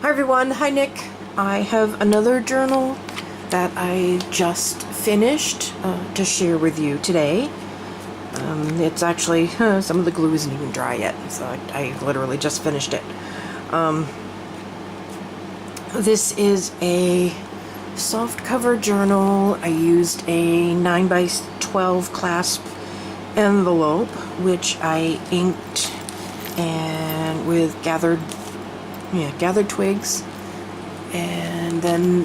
Hi everyone, hi Nick. I have another journal that I just finished to share with you today. It's actually, some of the glue isn't even dry yet, so I literally just finished it. This is a softcover journal. I used a 9x12 clasp envelope, which I inked and with gathered twigs, and then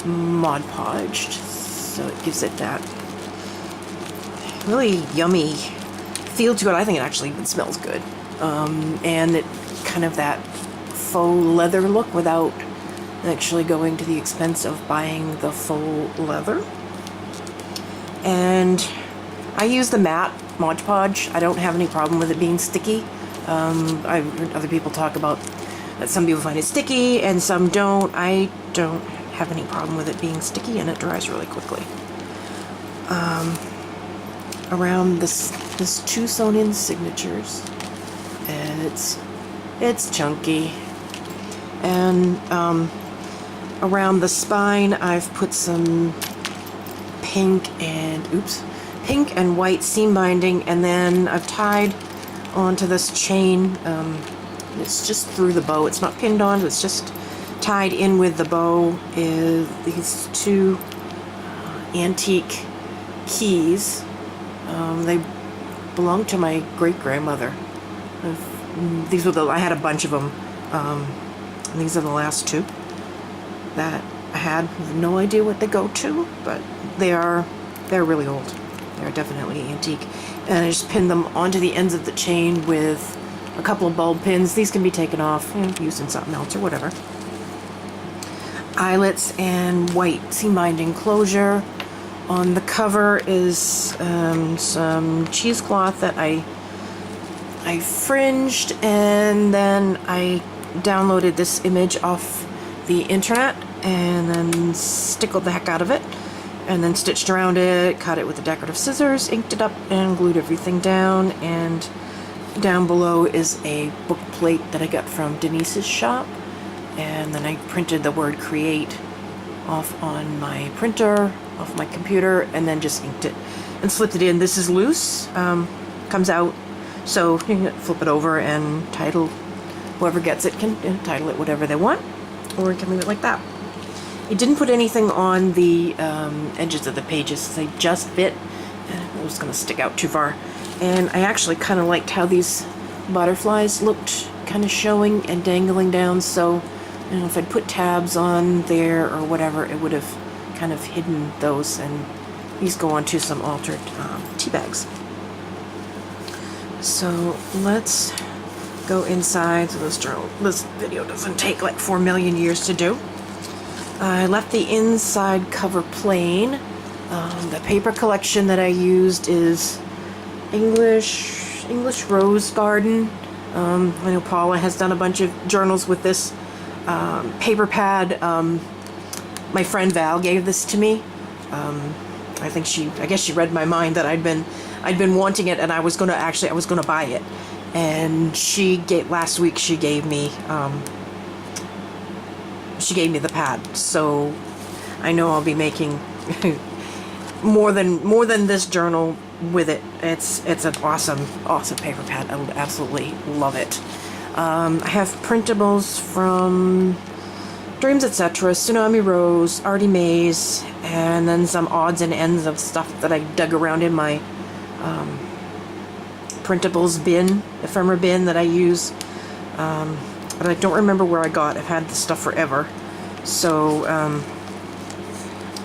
Mod Podged, so it gives it that really yummy feel to it. I think it actually even smells good, and it kind of that faux leather look without actually going to the expense of buying the faux leather. And I use the matte Mod Podge. I don't have any problem with it being sticky. I've heard other people talk about that some people find it sticky and some don't. I don't have any problem with it being sticky, and it dries really quickly. Around this 2 sewn-in signatures, and it's chunky. And around the spine, I've put some pink and white seam binding, and then I've tied onto this chain. It's just through the bow. It's not pinned on, it's just tied in with the bow. Is these 2 antique keys. They belong to my great-grandmother. I had a bunch of them. These are the last 2 that I had. No idea what they go to, but they're really old. They're definitely antique. And I just pinned them onto the ends of the chain with a couple of bulb pins. These can be taken off and used in something else or whatever. Eyelets and white seam binding closure. On the cover is some cheesecloth that I fringed, and then I downloaded this image off the internet and then stickled the heck out of it, and then stitched around it, cut it with the decorative scissors, inked it up, and glued everything down. And down below is a book plate that I got from Denise's shop, and then I printed the word create off on my printer, off my computer, and then just inked it and slipped it in. This is loose, comes out, so you can flip it over and title. Whoever gets it can title it whatever they want, or you can leave it like that. It didn't put anything on the edges of the pages, they just fit, and it was going to stick out too far. And I actually kind of liked how these butterflies looked kind of showing and dangling down, so if I'd put tabs on there or whatever, it would have kind of hidden those. And these go onto some altered tea bags. So let's go inside. So this video doesn't take like 4 million years to do. I left the inside cover plain. The paper collection that I used is English Rose Garden. I know Paula has done a bunch of journals with this paper pad. My friend Val gave this to me. I guess she read my mind that I'd been wanting it, and I was gonna buy it. And last week she gave me the pad, so I know I'll be making more than this journal with it. It's an awesome paper pad. I would absolutely love it. I have printables from Dreams Etc., Tsunami Rose, Artie Mays, and then some odds and ends of stuff that I dug around in my printables bin, ephemera bin that I use. But I don't remember where I got. I've had this stuff forever. So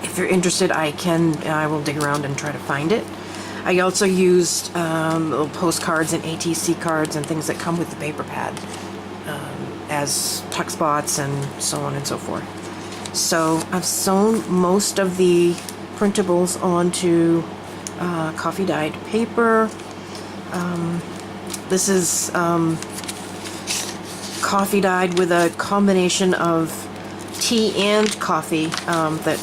if you're interested, I will dig around and try to find it. I also used little postcards and ATC cards and things that come with the paper pad as tuck spots and so on and so forth. So I've sewn most of the printables onto coffee dyed paper. This is coffee dyed with a combination of tea and coffee that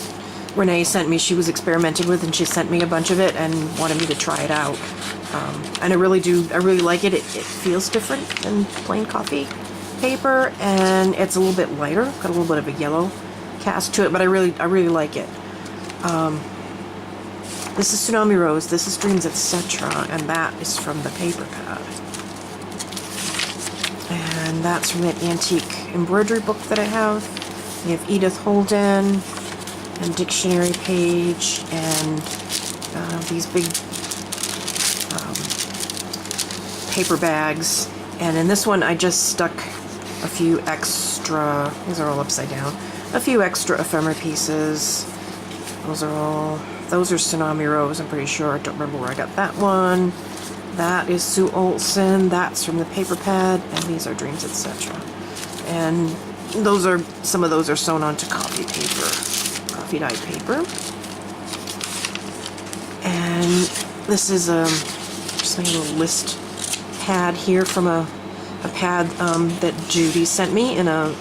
Renee sent me. She was experimenting with, and she sent me a bunch of it and wanted me to try it out. And I really like it. It feels different than plain coffee. paper, and it's a little bit lighter, got a little bit of a yellow cast to it, but I really like it. This is Tsunami Rose, this is Dreams, etc., and that is from the paper pad. And that's from that antique embroidery book that I have. We have Edith Holden, and dictionary page, and these big paper bags. And in this one I just stuck a few extra, these are all upside down, a few extra ephemera pieces. Those are Tsunami Rose, I'm pretty sure. I don't remember where I got that one. That is Sue Olson, that's from the paper pad, and these are Dreams, etc. And some of those are sewn onto coffee paper, coffee dyed paper. And this is just like a little list pad here from a pad that Judy sent me in a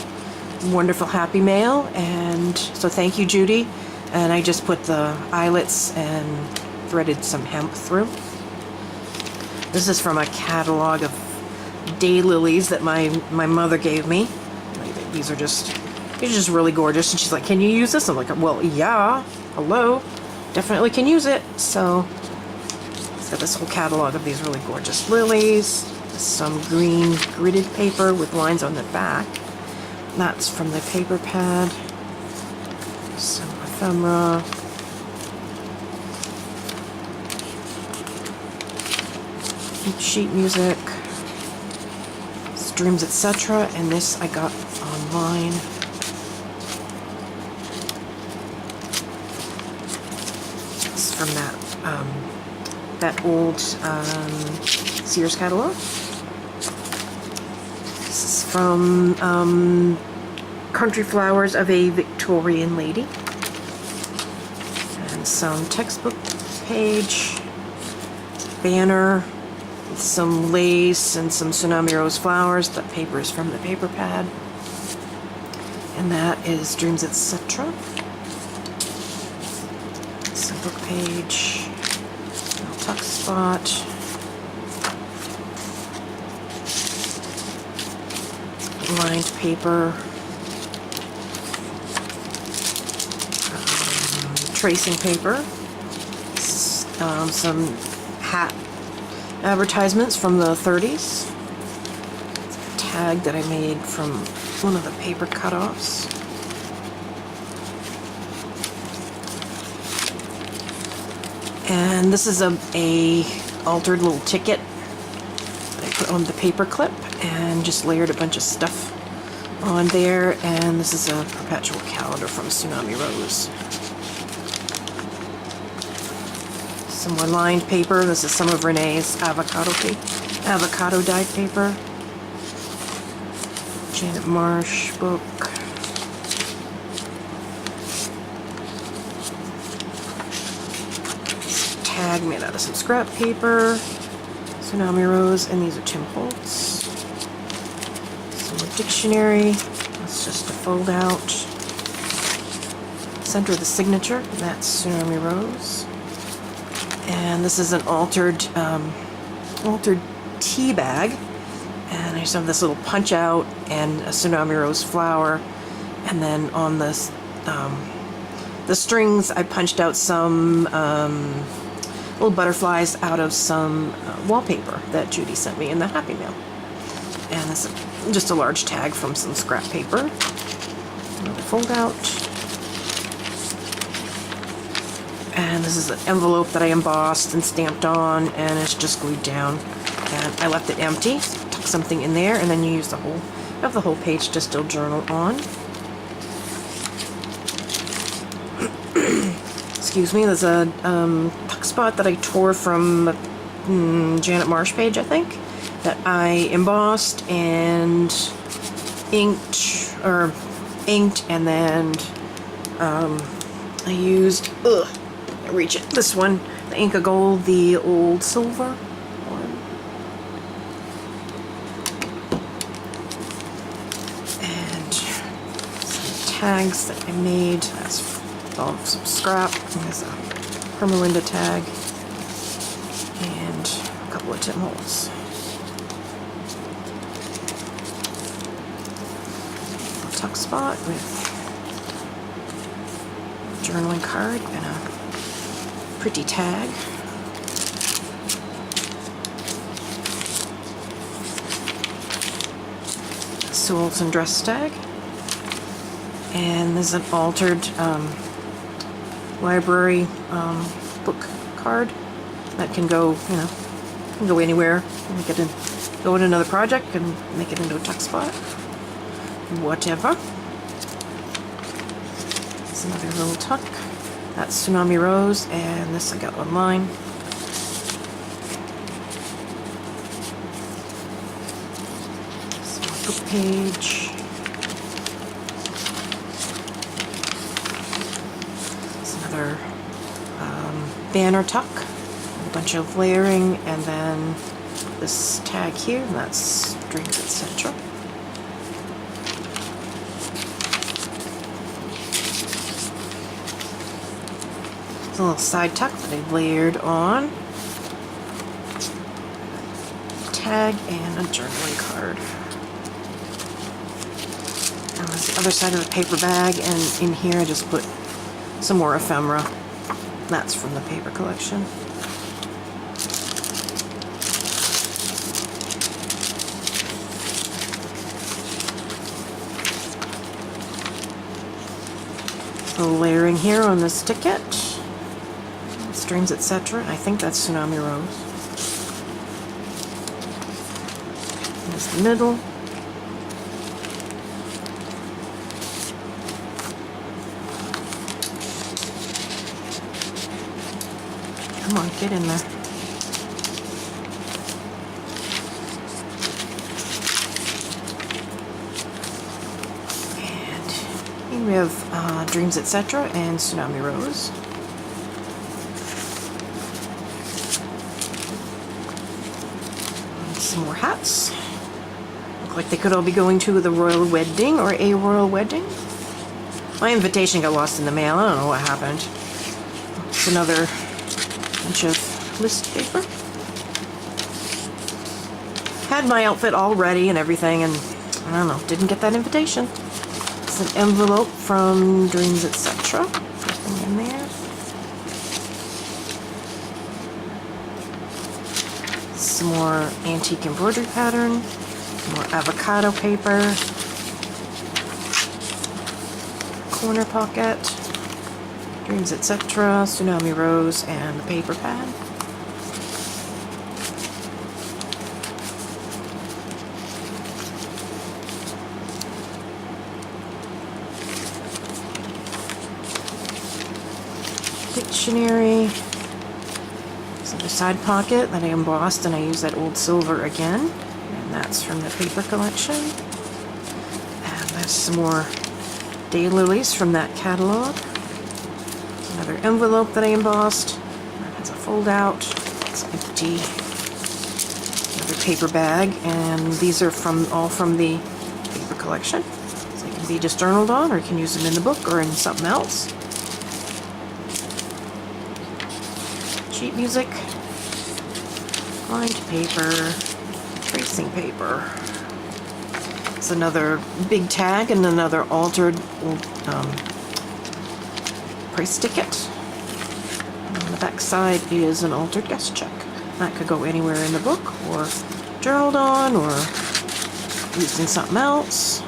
wonderful happy mail, and so thank you, Judy. And I just put the eyelets and threaded some hemp through. This is from a catalog of daylilies that my mother gave me. These are just really gorgeous. And she's like, "Can you use this?" I'm like, "Well, yeah. Hello, definitely can use it." So it's got this whole catalog of these really gorgeous lilies. Some green gridded paper with lines on the back. That's from the paper pad. Some ephemera. Sheet music. Dreams, etc. And this I got online. It's from that old Sears catalog. This is from Country Flowers of a Victorian Lady. And some textbook page, banner, with some lace and some Tsunami Rose flowers. The paper is from the paper pad. And that is Dreams, etc. Some book page, little tuck spot, lined paper, tracing paper, some hat advertisements from the 30s. A tag that I made from one of the paper cutoffs. And this is a altered little ticket that I put on the paper clip and just layered a bunch of stuff on there. And this is a perpetual calendar from Tsunami Rose. Some more lined paper. This is some of Renee's avocado dyed paper. Janet Marsh book. Tag made out of some scrap paper. Tsunami Rose, and these are Tim Holtz. Some more dictionary. That's just a fold out. Center of the signature. That's Tsunami Rose. And this is an altered tea bag, and I just have this little punch out and a Tsunami Rose flower, and then on this the strings I punched out some little butterflies out of some wallpaper that Judy sent me in the Happy Mail. And this is just a large tag from some scrap paper. Another fold out. And this is an envelope that I embossed and stamped on, and it's just glued down. And I left it empty, tuck something in there, and then you use the whole page to still journal on. Excuse me, there's a tuck spot that I tore from Janet Marsh page, I think, that I embossed and inked, and then I used, reach it, this one, the Inca Gold, the old silver one. And some tags that I made. That's all some scrap. There's a Hermelinda tag and a couple of Tim Holtz. tuck spot with a journaling card and a pretty tag. Sewells and dress tag. And there's an altered library book card that can go, you know, can go anywhere. Make it go in another project and make it into a tuck spot. Whatever. There's another little tuck. That's Tsunami Rose, and this I got online. Small book page. There's another banner tuck. A bunch of layering, and then this tag here, and that's Dreams, etc. There's a little side tuck that I've layered on. Tag and a journaling card. And there's the other side of the paper bag, and in here I just put some more ephemera. That's from the paper collection. The layering here on this ticket. Streams, etc. I think that's Tsunami Rose. There's the middle. Come on, get in there. And here we have Dreams, etc. and Tsunami Rose. And some more hats. Look like they could all be going to the royal wedding or a royal wedding. My invitation got lost in the mail. I don't know what happened. It's another bunch of list paper. Had my outfit all ready and everything, and I don't know, didn't get that invitation. It's an envelope from Dreams, etc. Nothing in there. Some more antique embroidery pattern. More avocado paper. Corner pocket. Dreams, etc. Tsunami Rose and the paper pad. Dictionary. There's a side pocket that I embossed, and I use that old silver again, and that's from the paper collection. And there's some more daylilies from that catalog. Another envelope that I embossed. That has a fold out. It's empty. Another paper bag, and these are all from the paper collection. So they can be just journaled on, or you can use them in the book or in something else. Sheet music, lined paper, tracing paper. It's another big tag and another altered price ticket. And on the back side is an altered guest check. That could go anywhere in the book, or journaled on, or used in something else.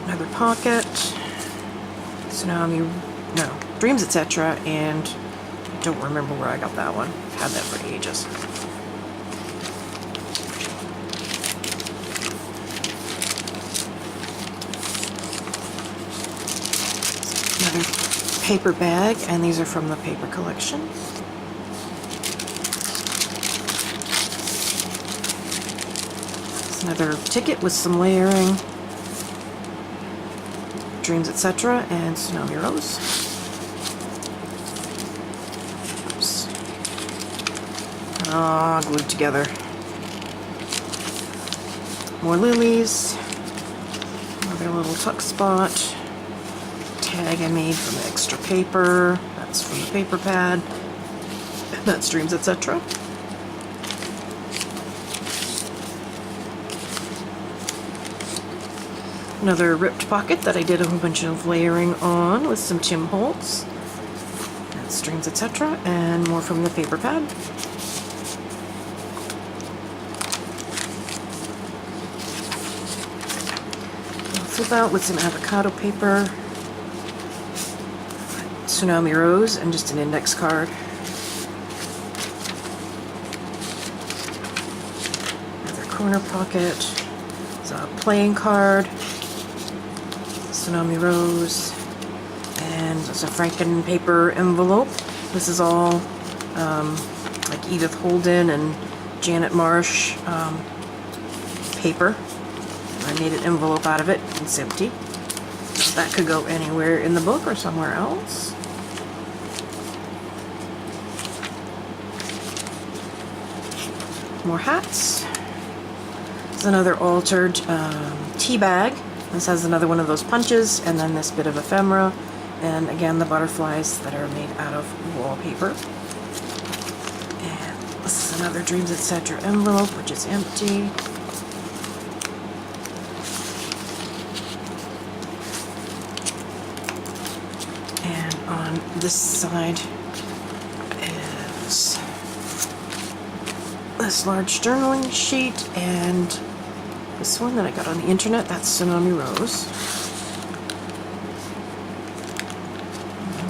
Another pocket. Dreams, etc. And I don't remember where I got that one. I've had that for ages. Another paper bag, and these are from the paper collection. It's another ticket with some layering. Dreams, etc. and Tsunami Rose. Ah, glued together. More lilies. Another little tuck spot. Tag I made from the extra paper. That's from the paper pad. That's Dreams, etc. Another ripped pocket that I did a whole bunch of layering on with some Tim Holtz, and strings, etc., and more from the paper pad. Flip out with some avocado paper, Tsunami Rose, and just an index card. Another corner pocket. It's a playing card, Tsunami Rose, and it's a Franken paper envelope. This is all like Edith Holden and Janet Marsh paper. I made an envelope out of it. It's empty. So that could go anywhere in the book or somewhere else. More hats. This is another altered tea bag. This has another one of those punches, and then this bit of ephemera, and again the butterflies that are made out of wallpaper. And this is another Dreams Etc. envelope, which is empty. And on this side is this large journaling sheet, and this one that I got on the internet, that's Tsunami Rose.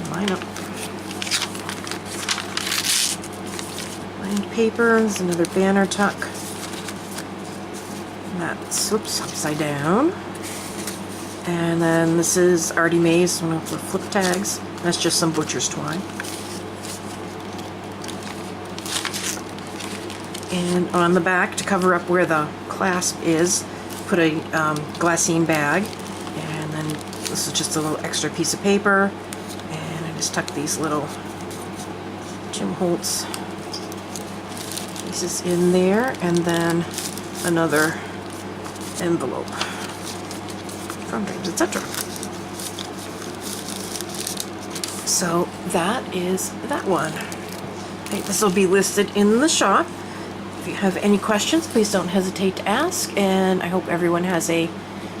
Line up. Lined paper, there's another banner tuck. And that's, whoops, upside down. And then this is Artie Mae's, one of the flip tags. That's just some butcher's twine. And on the back, to cover up where the clasp is, put a glassine bag. And then this is just a little extra piece of paper. And I just tucked these little Tim Holtz pieces in there. And then another envelope from Dreams Etc. So that is that one. Okay, this will be listed in the shop. If you have any questions, please don't hesitate to ask, and I hope everyone has a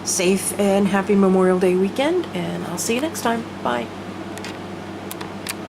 safe and happy Memorial Day weekend, and I'll see you next time. Bye.